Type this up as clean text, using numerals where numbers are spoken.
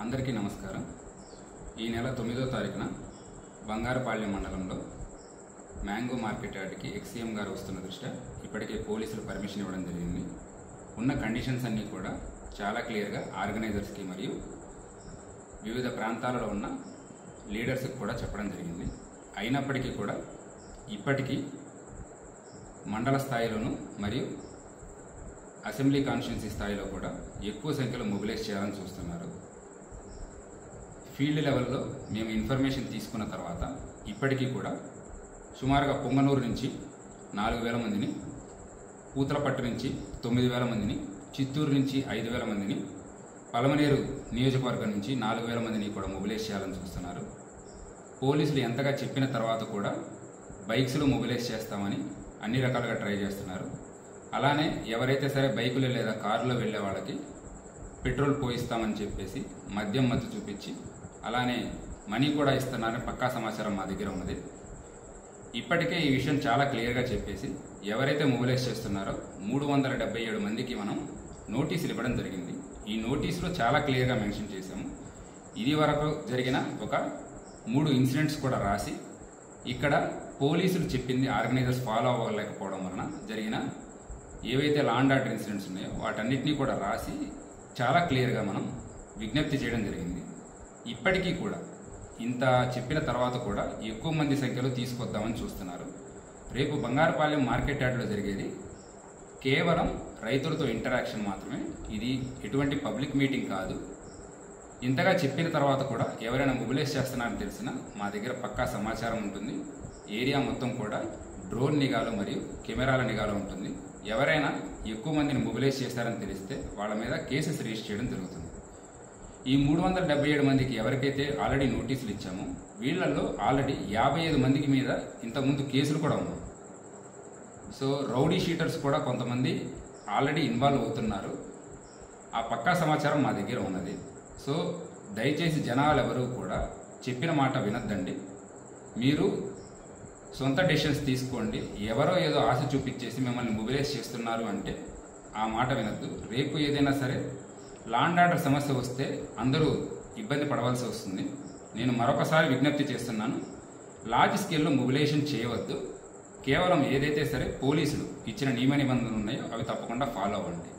అందరికీ నమస్కారం। ఈ నెల 9వ తారీఖున బంగారపాళ్యం మండలంలో మ్యాంగో మార్కెట్ యార్డ్కి ఎక్సీఎం గారు వస్తున్న దృష్ట్యా ఇప్పటికే పోలీసులు పర్మిషన్ ఇవ్వడం జరిగింది। ఉన్న కండిషన్స్ అన్నీ కూడా చాలా క్లియర్గా ఆర్గనైజర్స్కి మరియు వివిధ ప్రాంతాలలో ఉన్న లీడర్స్కి కూడా చెప్పడం జరిగింది। అయినప్పటికీ కూడా ఇప్పటికీ మండల స్థాయిలోనూ మరియు అసెంబ్లీ కాన్స్టిట్యున్సీ స్థాయిలో కూడా ఎక్కువ సంఖ్యలో మొబిలైజ్ చేయాలని చూస్తున్నారు। ఫీల్డ్ లెవెల్లో మేము ఇన్ఫర్మేషన్ తీసుకున్న తర్వాత ఇప్పటికీ కూడా సుమారుగా పొంగనూరు నుంచి 4000 మందిని, పూతలపట్టు నుంచి 9000 మందిని, చిత్తూరు నుంచి 5000 మందిని, పలమనేరు నియోజకవర్గం నుంచి 4000 మందిని కూడా మొబిలైజ్ చేయాలని చూస్తున్నారు। పోలీసులు ఎంతగా చెప్పిన తర్వాత కూడా బైక్స్లో మొబిలైజ్ చేస్తామని అన్ని రకాలుగా ట్రై చేస్తున్నారు। అలానే ఎవరైతే సరే బైకులు లేదా కారులో వెళ్ళే వాళ్ళకి పెట్రోల్ పోయిస్తామని చెప్పేసి మద్యం మత్తు చూపించి అలానే మనీ కూడా ఇస్తున్నారని పక్కా సమాచారం మా దగ్గర ఉన్నది। ఇప్పటికే ఈ విషయం చాలా క్లియర్గా చెప్పేసి ఎవరైతే మొబిలైజ్ చేస్తున్నారో 377 మందికి మనం నోటీసులు ఇవ్వడం జరిగింది। ఈ నోటీసులో చాలా క్లియర్గా మెన్షన్ చేశాము। ఇది వరకు జరిగిన ఒక 3 ఇన్సిడెంట్స్ కూడా రాసి ఇక్కడ పోలీసులు చెప్పింది ఆర్గనైజర్స్ ఫాలో అవ్వలేకపోవడం వలన జరిగిన ఏవైతే లా అండ్ ఆర్డర్ ఇన్సిడెంట్స్ ఉన్నాయో వాటన్నిటినీ కూడా రాసి చాలా క్లియర్గా మనం విజ్ఞప్తి చేయడం జరిగింది। ఇప్పటికీ కూడా ఇంత చెప్పిన తర్వాత కూడా ఎక్కువ మంది సంఖ్యలో తీసుకొద్దామని చూస్తున్నారు। రేపు బంగారపాళ్యం మార్కెట్ యార్డ్లో జరిగేది కేవలం రైతులతో ఇంటరాక్షన్ మాత్రమే, ఇది ఎటువంటి పబ్లిక్ మీటింగ్ కాదు। ఇంతగా చెప్పిన తర్వాత కూడా ఎవరైనా మొబిలైజ్ చేస్తున్నారని తెలిసినా మా దగ్గర పక్కా సమాచారం ఉంటుంది। ఏరియా మొత్తం కూడా డ్రోన్ నిఘాలో మరియు కెమెరాల నిఘాలో ఉంటుంది। ఎవరైనా ఎక్కువ మందిని మొబిలైజ్ చేస్తారని తెలిస్తే వాళ్ళ మీద కేసెస్ రిజిస్టర్ చేయడం జరుగుతుంది। ఈ 377 మందికి ఎవరికైతే ఆల్రెడీ నోటీసులు ఇచ్చామో వీళ్ళల్లో ఆల్రెడీ 55 మందికి మీద ఇంతకుముందు కేసులు కూడా ఉన్నాయి। సో రౌడీ షీటర్స్ కూడా కొంతమంది ఆల్రెడీ ఇన్వాల్వ్ అవుతున్నారు। ఆ పక్కా సమాచారం మా దగ్గర ఉన్నది। సో దయచేసి జనాలు ఎవరు కూడా చెప్పిన మాట వినొద్దండి। మీరు సొంత డెసిషన్స్ తీసుకోండి। ఎవరో ఏదో ఆశ చూపించేసి మిమ్మల్ని మొబిలైజ్ చేస్తున్నారు అంటే ఆ మాట వినొద్దు। రేపు ఏదైనా సరే లా అండ్ ఆర్డర్ సమస్య వస్తే అందరూ ఇబ్బంది పడవలసి వస్తుంది। నేను మరొకసారి విజ్ఞప్తి చేస్తున్నాను, లార్జ్ స్కేల్లో మొబిలైజేషన్ చేయవద్దు। కేవలం ఏదైతే సరే పోలీసులు ఇచ్చిన నియమ నిబంధనలు ఉన్నాయో అవి తప్పకుండా ఫాలో అవ్వండి।